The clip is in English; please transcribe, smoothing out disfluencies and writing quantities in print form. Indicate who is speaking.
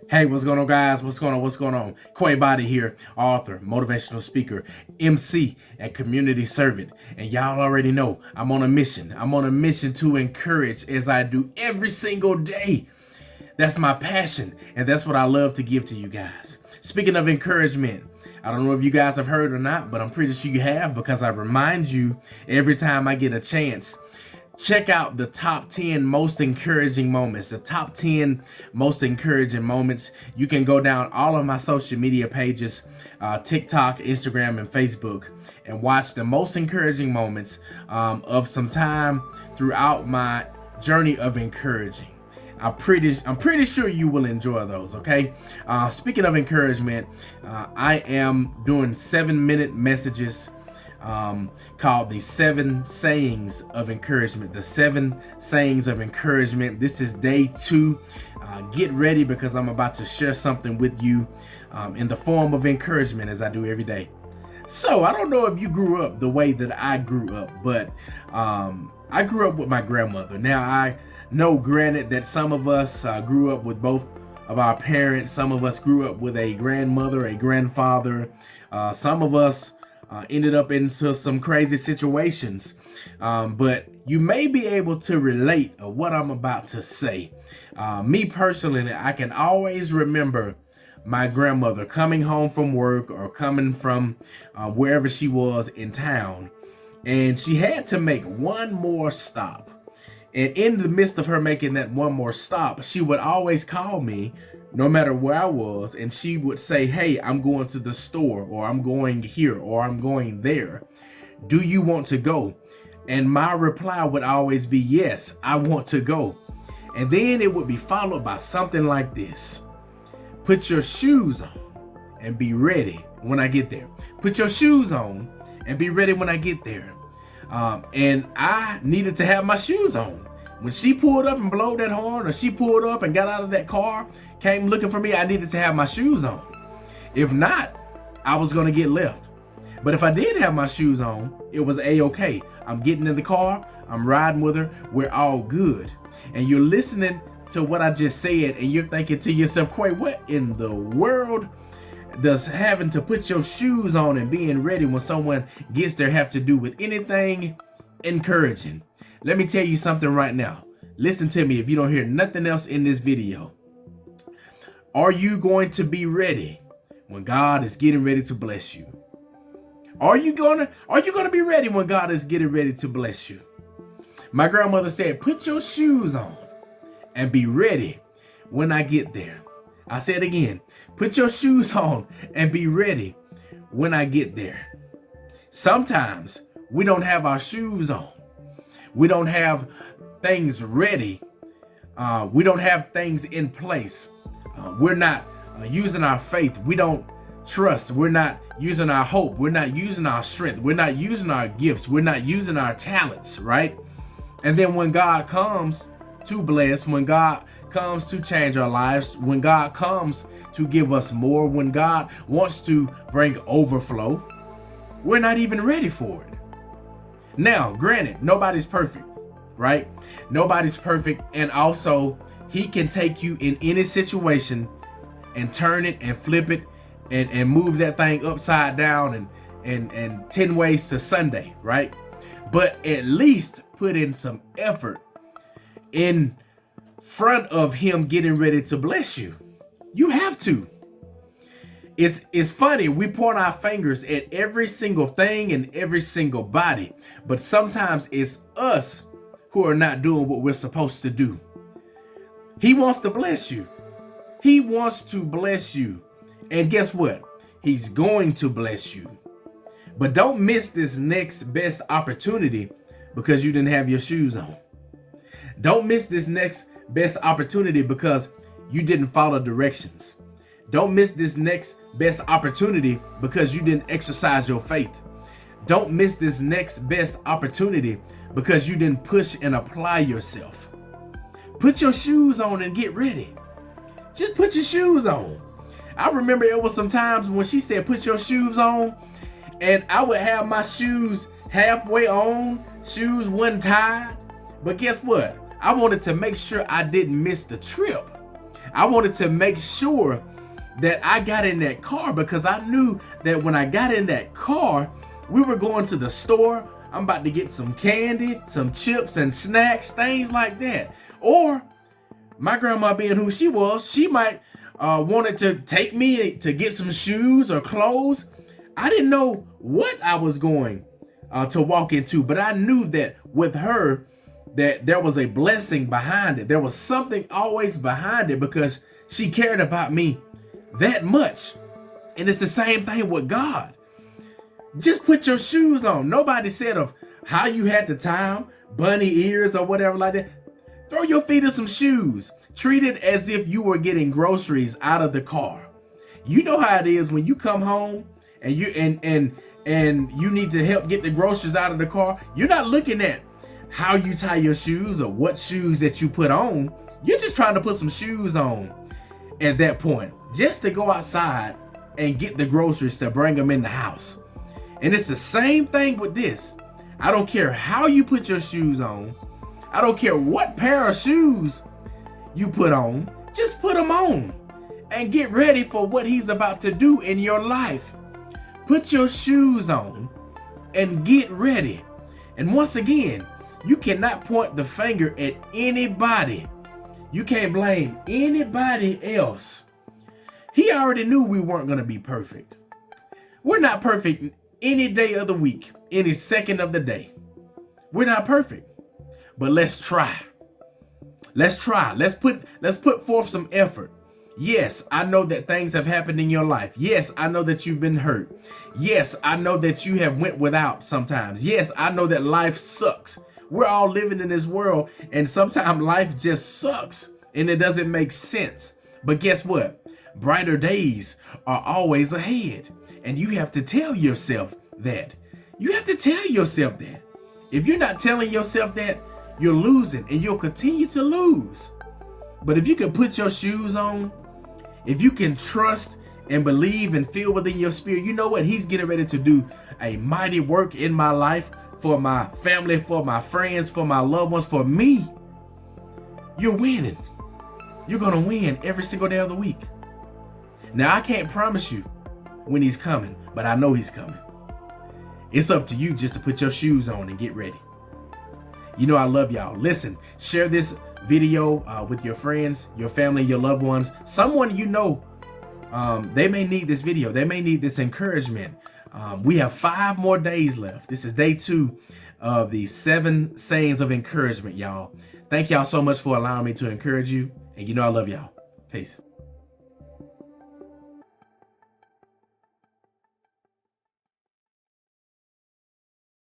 Speaker 1: Hey, what's going on, guys? What's going on? What's going on? Quay Boddie here, author, motivational speaker, MC, and community servant. And y'all already know I'm on a mission. I'm on a mission to encourage as I do every single day. That's my passion, and that's what I love to give to you guys. Speaking of encouragement, I don't know if you guys have heard or not, but I'm pretty sure you have because I remind you every time I get a chance. Check out the top 10 most encouraging moments, the top 10 most encouraging moments. You can go down all of my social media pages, TikTok, Instagram, and Facebook, and watch the most encouraging moments of some time throughout my journey of encouraging. I'm pretty sure you will enjoy those, okay? Speaking of encouragement, I am doing 7-minute messages called the 7 sayings of encouragement. The 7 sayings of encouragement. This is day 2. Get ready because I'm about to share something with you in the form of encouragement as I do every day. So I don't know if you grew up the way that I grew up, but I grew up with my grandmother. Now I know, granted, that some of us grew up with both of our parents. Some of us grew up with a grandmother, a grandfather. Some of us ended up into some crazy situations, but you may be able to relate to what I'm about to say. Me personally, I can always remember my grandmother coming home from work or coming from wherever she was in town, and she had to make one more stop. And in the midst of her making that one more stop, she would always call me no matter where I was, and she would say, "Hey, I'm going to the store," or "I'm going here," or "I'm going there. Do you want to go?" And my reply would always be, "Yes, I want to go." And then it would be followed by something like this: "Put your shoes on and be ready when I get there. Put your shoes on and be ready when I get there." And I needed to have my shoes on. When she pulled up and blowed that horn, or she pulled up and got out of that car, came looking for me, I needed to have my shoes on. If not, I was gonna get left. But if I did have my shoes on, it was a-okay. I'm getting in the car, I'm riding with her, we're all good. And you're listening to what I just said, and you're thinking to yourself, "Quay, what in the world does having to put your shoes on and being ready when someone gets there have to do with anything encouraging?" Let me tell you something right now. Listen to me if you don't hear nothing else in this video. Are you going to be ready when God is getting ready to bless you? Are you gonna be ready when God is getting ready to bless you? My grandmother said, "Put your shoes on and be ready when I get there." I said again, put your shoes on and be ready when I get there. Sometimes we don't have our shoes on. We don't have things ready. We don't have things in place. We're not using our faith. We don't trust. We're not using our hope. We're not using our strength. We're not using our gifts. We're not using our talents, right? And then when God comes to bless, when God comes to change our lives, when God comes to give us more, when God wants to bring overflow, we're not even ready for it. Now, granted, nobody's perfect, right? Nobody's perfect, and also He can take you in any situation and turn it and flip it and move that thing upside down and 10 ways to Sunday, right? But at least put in some effort in front of Him getting ready to bless you. You have to. It's funny, we point our fingers at every single thing and every single body, but sometimes it's us who are not doing what we're supposed to do. He wants to bless you. He wants to bless you. And guess what? He's going to bless you. But don't miss this next best opportunity because you didn't have your shoes on. Don't miss this next best opportunity because you didn't follow directions. Don't miss this next best opportunity because you didn't exercise your faith. Don't miss this next best opportunity because you didn't push and apply yourself. Put your shoes on and get ready. Just put your shoes on. I remember it was some times when she said, "Put your shoes on," and I would have my shoes halfway on, shoes one tied. But guess what? I wanted to make sure I didn't miss the trip. I wanted to make sure that I got in that car, because I knew that when I got in that car, we were going to the store. I'm about to get some candy, some chips and snacks, things like that. Or my grandma, being who she was, she might wanted to take me to get some shoes or clothes. I didn't know what I was going to walk into, but I knew that with her, that there was a blessing behind it. There was something always behind it, because she cared about me that much. And it's the same thing with God. Just put your shoes on. Nobody said of how you had to tie them, bunny ears or whatever like that. Throw your feet in some shoes. Treat it as if you were getting groceries out of the car. You know how it is when you come home and you need to help get the groceries out of the car. You're not looking at how you tie your shoes or what shoes that you put on. You're just trying to put some shoes on at that point, just to go outside and get the groceries to bring them in the house. And it's the same thing with this. I don't care how you put your shoes on. I don't care what pair of shoes you put on. Just put them on and get ready for what he's about to do in your life. Put your shoes on and get ready. And once again, you cannot point the finger at anybody. You can't blame anybody else. He already knew we weren't going to be perfect. We're not perfect any day of the week, any second of the day. We're not perfect, but let's try. Let's try. Let's put forth some effort. Yes, I know that things have happened in your life. Yes, I know that you've been hurt. Yes, I know that you have went without sometimes. Yes, I know that life sucks. We're all living in this world, and sometimes life just sucks and it doesn't make sense. But guess what? Brighter days are always ahead. And you have to tell yourself that. You have to tell yourself that. If you're not telling yourself that, you're losing, and you'll continue to lose. But if you can put your shoes on, if you can trust and believe and feel within your spirit, you know what? He's getting ready to do a mighty work in my life, for my family, for my friends, for my loved ones, for me. You're winning. You're going to win every single day of the week. Now, I can't promise you when he's coming, but I know he's coming. It's up to you just to put your shoes on and get ready. You know I love y'all. Listen, share this video with your friends, your family, your loved ones. Someone you know, they may need this video. They may need this encouragement. We have 5 more days left. This is day 2 of the 7 sayings of encouragement, y'all. Thank y'all so much for allowing me to encourage you. And you know I love y'all. Peace.